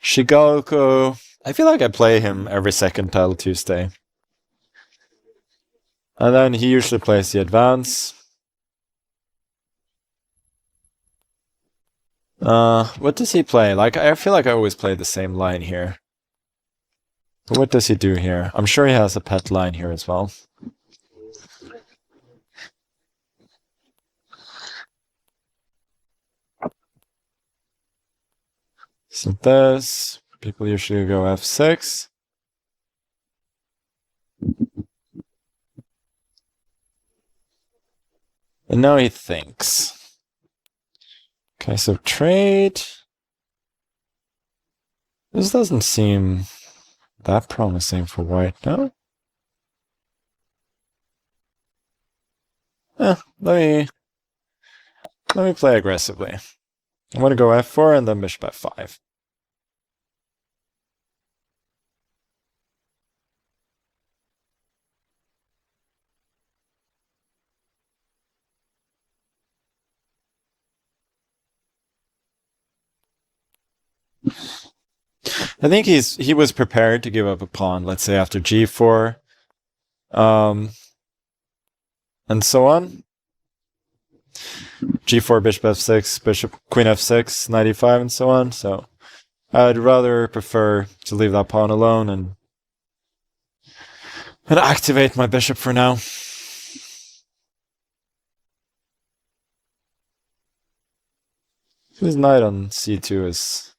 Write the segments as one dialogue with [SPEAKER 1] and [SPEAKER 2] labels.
[SPEAKER 1] Shigalko. I feel like I play him every second tile Tuesday. And then he usually plays the advance. What does he play? Like, I feel like I always play the same line here. But what does he do here? I'm sure he has a pet line here as well. So this, people usually go f6. And now he thinks. Okay, so trade. This doesn't seem that promising for white, no? Let me play aggressively. I'm going to go f4 and then bishop f5. I think he was prepared to give up a pawn, let's say after g4, and so on. g4, bishop f6, bishop, queen f6, knight e5, and so on. So I'd rather prefer to leave that pawn alone and activate my bishop for now. His knight on c2 is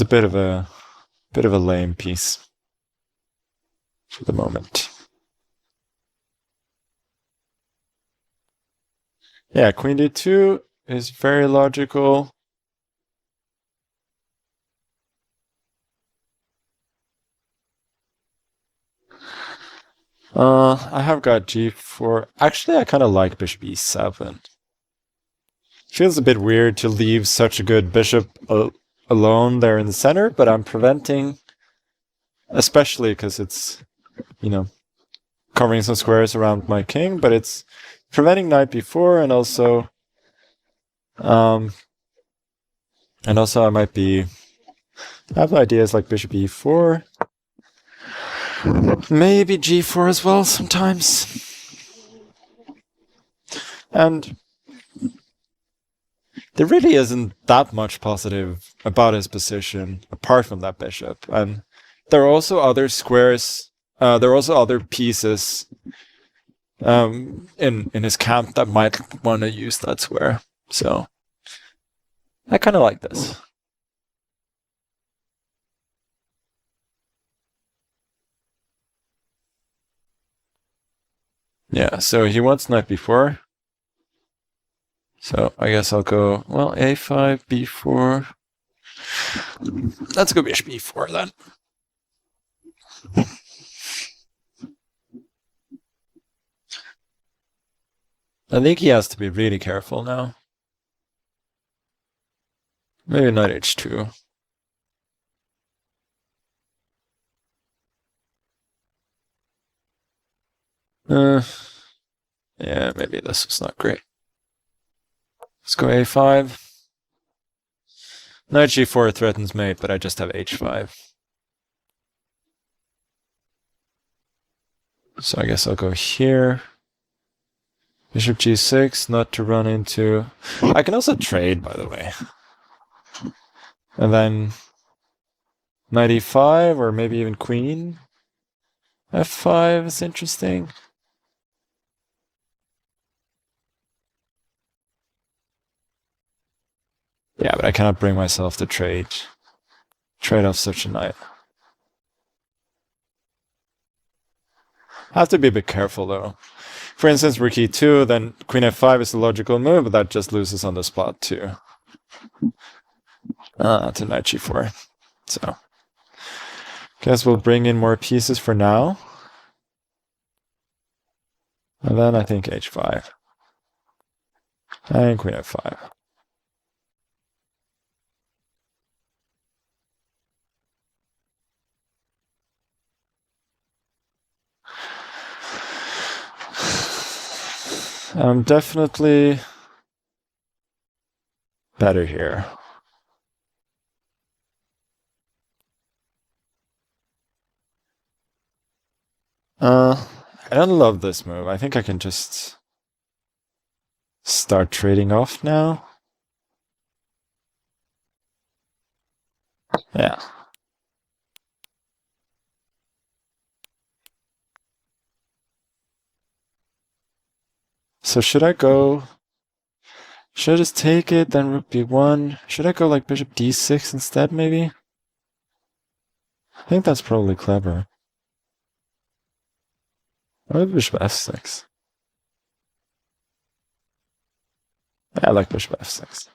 [SPEAKER 1] a bit of a lame piece for the moment. Yeah, queen d2 is very logical. I have got g4. Actually, I kind of like bishop e7. Feels a bit weird to leave such a good bishop alone there in the center, but I'm preventing, especially because it's, you know, covering some squares around my king, but it's preventing knight b4, and also I might be, I have ideas like bishop e4, maybe g4 as well sometimes. And there really isn't that much positive about his position apart from that bishop. And there are also other squares, there are also other pieces in his camp that might want to use that square. So I kind of like this. Yeah, so he wants knight b4. So I guess I'll go, well, a5, b4. Let's go bishop e4 then. I think he has to be really careful now. Maybe knight h2. Yeah, maybe this was not great. Let's go a5. Knight g4 threatens mate, but I just have h5. So I guess I'll go here. Bishop g6, not to run into... I can also trade, by the way. And then knight e5, or maybe even queen f5 is interesting. Yeah, but I cannot bring myself to trade off such a knight. I have to be a bit careful, though. For instance, rook e2, then queen f5 is the logical move, but that just loses on the spot, too. To knight g4. So, guess we'll bring in more pieces for now. And then I think h5. And queen f5. I'm definitely better here. I don't love this move. I think I can just start trading off now. Yeah. So should I go... Should I just take it, then rook b1? Should I go like bishop d6 instead, maybe? I think that's probably clever. Or bishop f6. Yeah, I like bishop f6.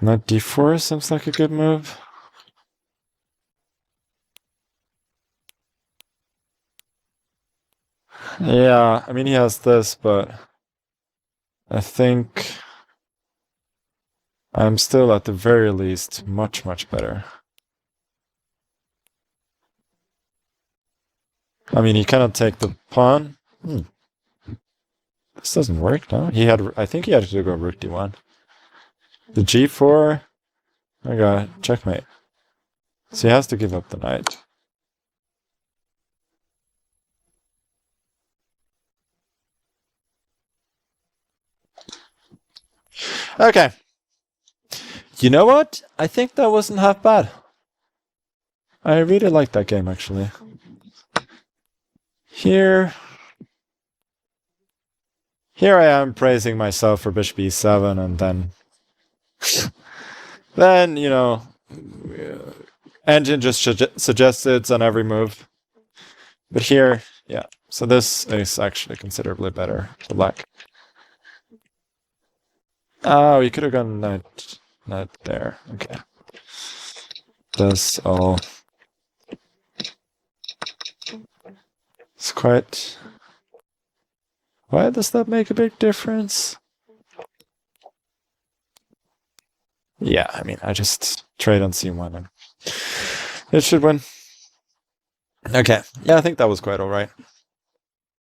[SPEAKER 1] Knight d4 seems like a good move. Yeah, I mean he has this, but I think I'm still at the very least much, much better. I mean, he cannot take the pawn. This doesn't work, no? I think he had to go rook d1. The g4, I got checkmate. So he has to give up the knight. Okay. You know what? I think that wasn't half bad. I really liked that game, actually. Here I am praising myself for bishop e7, and then, you know, engine just suggests it's on every move. But here, yeah. So this is actually considerably better for black. Oh, you could have gone knight there. Okay. That's all. It's quite... Why does that make a big difference? Yeah, I mean, I just trade on c1 and it should win. Okay, yeah, I think that was quite alright.